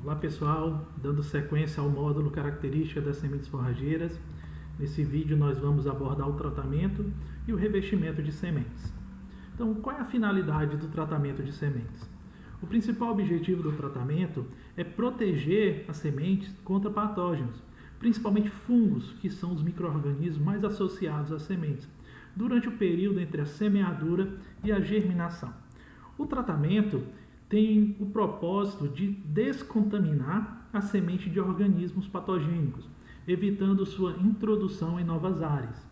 Olá pessoal, dando sequência ao módulo Característica das sementes forrageiras. Nesse vídeo nós vamos abordar o tratamento e o revestimento de sementes. Então, qual é a finalidade do tratamento de sementes? O principal objetivo do tratamento é proteger as sementes contra patógenos, principalmente fungos, que são os micro-organismos mais associados às sementes, durante o período entre a semeadura e a germinação. O tratamento tem o propósito de descontaminar a semente de organismos patogênicos, evitando sua introdução em novas áreas.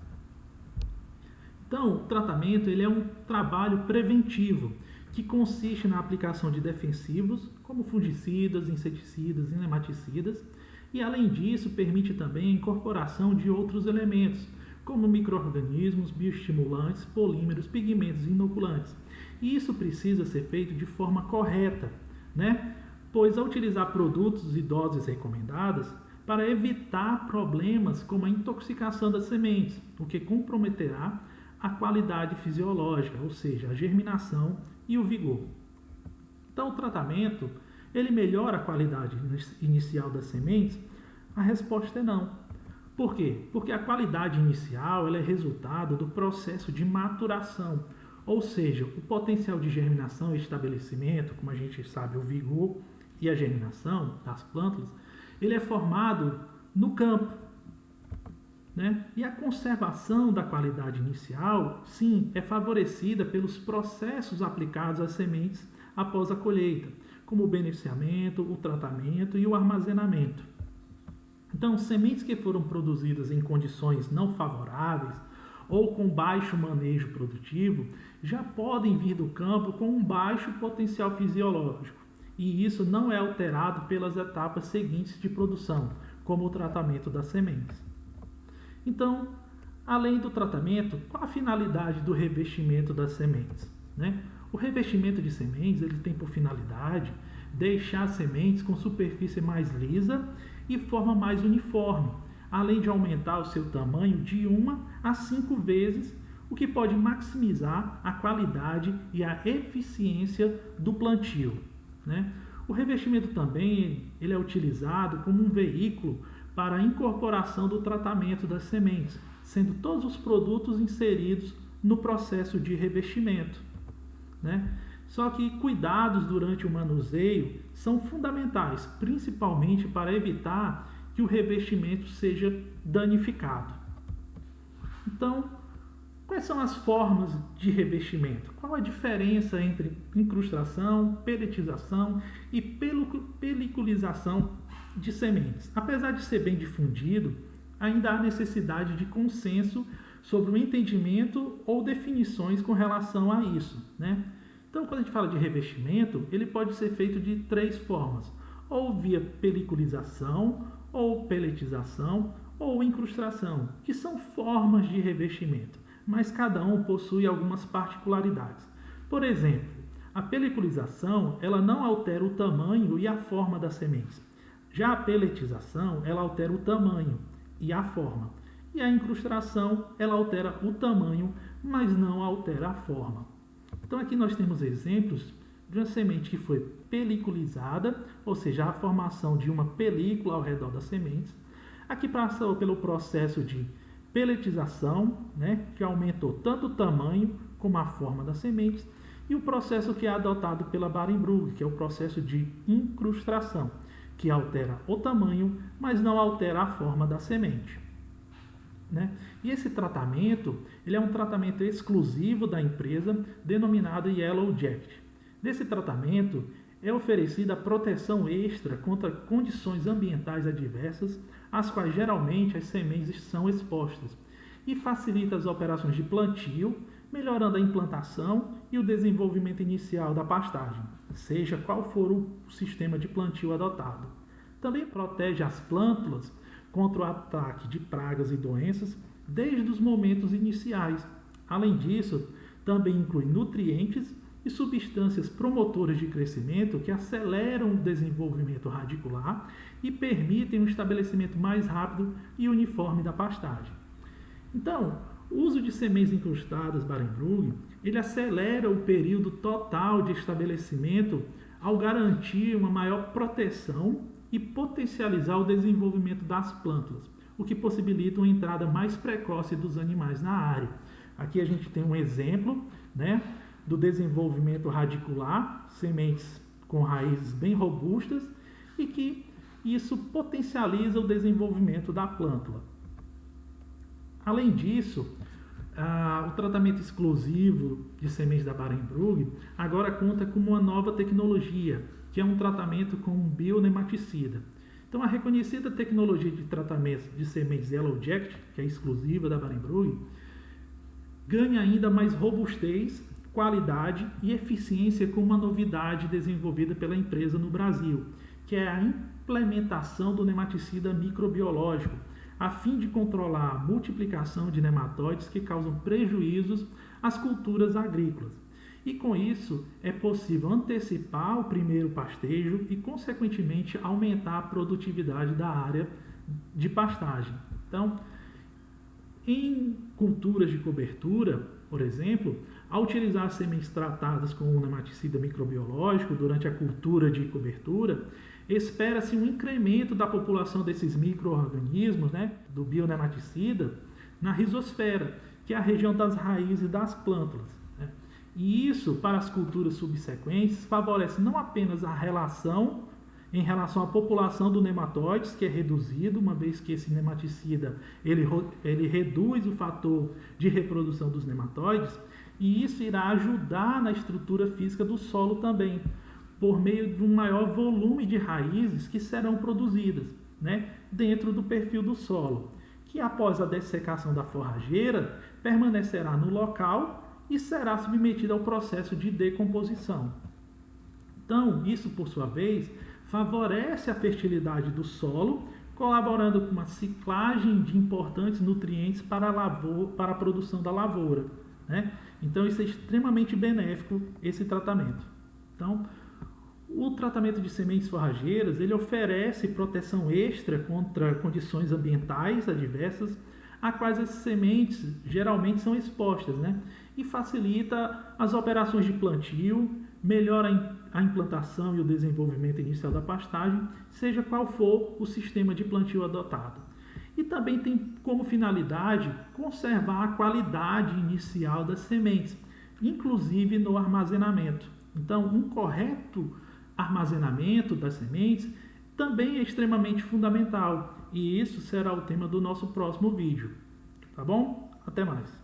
Então, o tratamento ele é um trabalho preventivo, que consiste na aplicação de defensivos, como fungicidas, inseticidas e nematicidas, e além disso permite também a incorporação de outros elementos, como micro-organismos, bioestimulantes, polímeros, pigmentos e inoculantes. E isso precisa ser feito de forma correta, né? Pois ao utilizar produtos e doses recomendadas, para evitar problemas como a intoxicação das sementes, o que comprometerá a qualidade fisiológica, ou seja, a germinação e o vigor. Então, o tratamento, ele melhora a qualidade inicial das sementes? A resposta é não. Por quê? Porque a qualidade inicial ela é resultado do processo de maturação, ou seja, o potencial de germinação e estabelecimento, como a gente sabe, o vigor e a germinação das plântulas, ele é formado no campo, né? E a conservação da qualidade inicial, sim, é favorecida pelos processos aplicados às sementes após a colheita, como o beneficiamento, o tratamento e o armazenamento. Então, sementes que foram produzidas em condições não favoráveis ou com baixo manejo produtivo já podem vir do campo com um baixo potencial fisiológico, e isso não é alterado pelas etapas seguintes de produção, como o tratamento das sementes. Então, além do tratamento, qual a finalidade do revestimento das sementes, né? O revestimento de sementes ele tem por finalidade deixar as sementes com superfície mais lisa e forma mais uniforme, além de aumentar o seu tamanho de 1 a 5 vezes, o que pode maximizar a qualidade e a eficiência do plantio, né? O revestimento também ele é utilizado como um veículo para a incorporação do tratamento das sementes, sendo todos os produtos inseridos no processo de revestimento, né? Só que cuidados durante o manuseio são fundamentais, principalmente para evitar que o revestimento seja danificado. Então, quais são as formas de revestimento? Qual a diferença entre incrustação, pelletização e peliculização de sementes? Apesar de ser bem difundido, ainda há necessidade de consenso sobre o entendimento ou definições com relação a isso, né? Então, quando a gente fala de revestimento, ele pode ser feito de 3 formas: ou via peliculização, ou pelletização, ou incrustação, que são formas de revestimento, mas cada um possui algumas particularidades. Por exemplo, a peliculização ela não altera o tamanho e a forma das sementes. Já a pelletização ela altera o tamanho e a forma. E a incrustação ela altera o tamanho, mas não altera a forma. Então aqui nós temos exemplos de uma semente que foi peliculizada, ou seja, a formação de uma película ao redor das sementes. Aqui passou pelo processo de pelletização, né, que aumentou tanto o tamanho como a forma das sementes, e o processo que é adotado pela Barenbrugge, que é o processo de incrustação, que altera o tamanho, mas não altera a forma da semente, né? E esse tratamento ele é um tratamento exclusivo da empresa, denominado Yellow Jacket. Nesse tratamento é oferecida proteção extra contra condições ambientais adversas, às quais geralmente as sementes são expostas, e facilita as operações de plantio, melhorando a implantação e o desenvolvimento inicial da pastagem, seja qual for o sistema de plantio adotado. Também protege as plântulas contra o ataque de pragas e doenças desde os momentos iniciais. Além disso, também inclui nutrientes e substâncias promotoras de crescimento que aceleram o desenvolvimento radicular e permitem um estabelecimento mais rápido e uniforme da pastagem. Então, o uso de sementes incrustadas Barenbrugge, ele acelera o período total de estabelecimento ao garantir uma maior proteção e potencializar o desenvolvimento das plântulas, o que possibilita uma entrada mais precoce dos animais na área. Aqui a gente tem um exemplo, né, do desenvolvimento radicular, sementes com raízes bem robustas, e que isso potencializa o desenvolvimento da plântula. Além disso, o tratamento exclusivo de sementes da Barenbrug agora conta com uma nova tecnologia, que é um tratamento com um bionematicida. Então, a reconhecida tecnologia de tratamento de sementes Yellow Jacket, que é exclusiva da Barenbrug, ganha ainda mais robustez, qualidade e eficiência com uma novidade desenvolvida pela empresa no Brasil, que é a implementação do nematicida microbiológico, a fim de controlar a multiplicação de nematóides que causam prejuízos às culturas agrícolas. E com isso é possível antecipar o primeiro pastejo e, consequentemente, aumentar a produtividade da área de pastagem. Então, em culturas de cobertura, por exemplo, ao utilizar sementes tratadas com o nematicida microbiológico durante a cultura de cobertura, espera-se um incremento da população desses micro-organismos, né, do bionematicida, na rizosfera, que é a região das raízes das plântulas. Né? E isso, para as culturas subsequentes, favorece não apenas a relação em relação à população do nematóides, que é reduzido, uma vez que esse nematicida ele reduz o fator de reprodução dos nematóides, e isso irá ajudar na estrutura física do solo também, por meio de um maior volume de raízes que serão produzidas, né, dentro do perfil do solo, que após a dessecação da forrageira permanecerá no local e será submetida ao processo de decomposição. Então, isso por sua vez favorece a fertilidade do solo, colaborando com uma ciclagem de importantes nutrientes para a produção da lavoura. Né? Então, isso é extremamente benéfico, esse tratamento. Então, o tratamento de sementes forrageiras, ele oferece proteção extra contra condições ambientais adversas a quais as sementes geralmente são expostas, né? E facilita as operações de plantio, melhora a implantação e o desenvolvimento inicial da pastagem, seja qual for o sistema de plantio adotado. E também tem como finalidade conservar a qualidade inicial das sementes, inclusive no armazenamento. Então, um correto armazenamento das sementes também é extremamente fundamental, e isso será o tema do nosso próximo vídeo. Tá bom? Até mais!